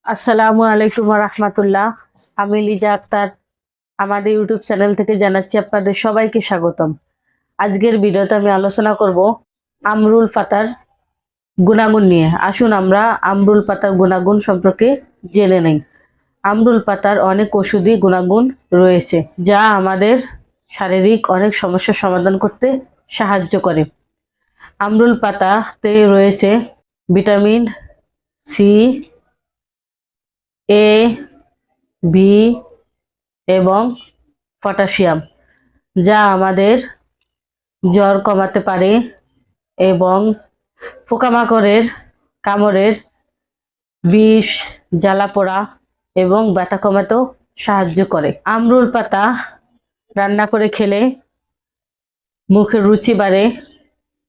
আসসালামু আলাইকুম রাহমাতুল্লাহ। আমি লিজা আক্তার আমাদের ইউটিউব চ্যানেল থেকে জানাচ্ছি আপনাদের সবাইকে স্বাগতম। আজকের ভিডিওতে আমি আলোচনা করব আমরুল পাতার গুণাগুণ নিয়ে। আসুন আমরা আমরুল পাতার গুণাগুণ সম্পর্কে জেনে নেই। আমরুল পাতার অনেক ঔষধি গুণাগুণ রয়েছে যা আমাদের শারীরিক অনেক সমস্যার সমাধান করতে সাহায্য করে। আমরুল পাতাতে রয়েছে ভিটামিন সি, এ, বি এবং পটাশিয়াম, যা আমাদের জ্বর কমাতে পারে এবং পোকামাকড়ের কামড়ের বিষ, জ্বালা পোড়া এবং ব্যথা কমাতেও সাহায্য করে। আমরুল পাতা রান্না করে খেলে মুখের রুচি বাড়ে,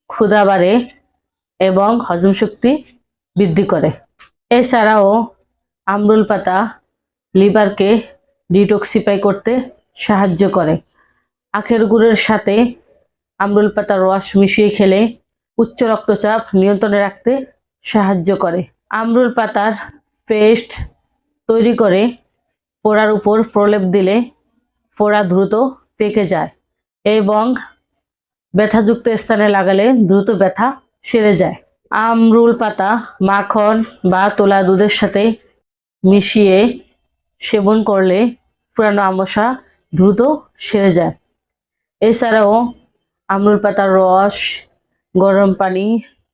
ক্ষুধা বাড়ে এবং হজম শক্তি বৃদ্ধি করে। এছাড়াও আমরুল পাতা লিভারকে ডিটক্সিফাই করতে সাহায্য করে। আখের গুড়ের সাথে আমরুল পাতার রস মিশিয়ে খেলে উচ্চ রক্তচাপ নিয়ন্ত্রণে রাখতে সাহায্য করে। আমরুল পাতার পেস্ট তৈরি করে ফোড়ার উপর প্রলেপ দিলে ফোড়া দ্রুত পেকে যায় এবং ব্যথাযুক্ত স্থানে লাগালে দ্রুত ব্যথা সেরে যায়। আমরুল পাতা মাখন বা তোলা দুধের সাথে মিশিয়ে সেবন করলে পুরানো আমসা দ্রুত সেরে যায়। এছাড়াও আমরুল পাতার রস, গরম পানি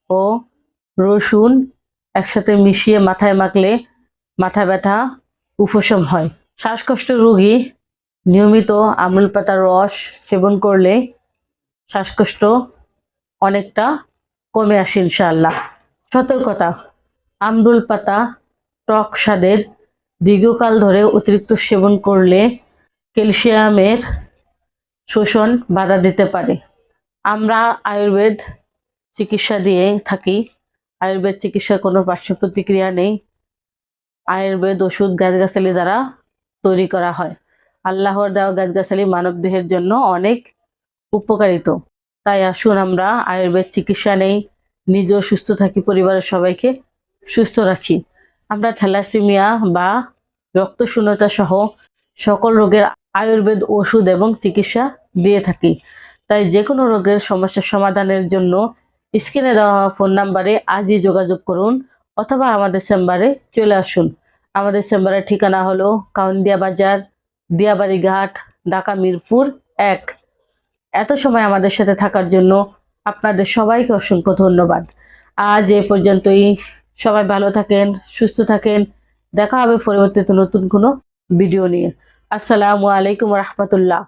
ও রসুন একসাথে মিশিয়ে মাথায় মাখলে মাথা ব্যথা উপশম হয়। শ্বাসকষ্ট রোগী নিয়মিত আমরুল পাতার রস সেবন করলে শ্বাসকষ্ট অনেকটা কমে আসে ইনশাআল্লাহ। সতর্কতা: আমরুল পাতা টক স্বাদের, দীর্ঘকাল ধরে অতিরিক্ত সেবন করলে ক্যালসিয়ামের শোষণ বাধা দিতে পারে। আমরা আয়ুর্বেদ চিকিৎসা দিয়ে থাকি। আয়ুর্বেদ চিকিৎসার কোনো পার্শ্ব প্রতিক্রিয়া নেই। আয়ুর্বেদ ওষুধ গাছগাছালি দ্বারা তৈরি করা হয়। আল্লাহর দেওয়া গাছগাছালি মানব দেহের জন্য অনেক উপকারিত। তাই আসুন আমরা আয়ুর্বেদ চিকিৎসা নেই, নিজেও সুস্থ থাকি, পরিবারের সবাইকে সুস্থ রাখি। আমরা থ্যালাসেমিয়া বা রক্তশূন্যতা সহ সকল রোগের আয়ুর্বেদ ওষুধ এবং চিকিৎসা দিয়ে থাকি। তাই যে কোনো রোগের সমস্যার সমাধানের জন্য স্ক্রিনে দেওয়া ফোন নাম্বারে আজই যোগাযোগ করুন অথবা আমাদের চেম্বারে চলে আসুন। আমাদের চেম্বারের ঠিকানা হলো কাউন্দিয়া বাজার, দিয়াবাড়ি ঘাট, ঢাকা মিরপুর 1। এত সময় আমাদের সাথে থাকার জন্য আপনাদের সবাইকে অসংখ্য ধন্যবাদ। আজ এ পর্যন্তই। সবাই ভালো থাকেন, সুস্থ থাকেন। দেখা হবে পরবর্তীতে নতুন কোনো ভিডিও নিয়ে। আসসালামু আলাইকুম রাহমাতুল্লাহ।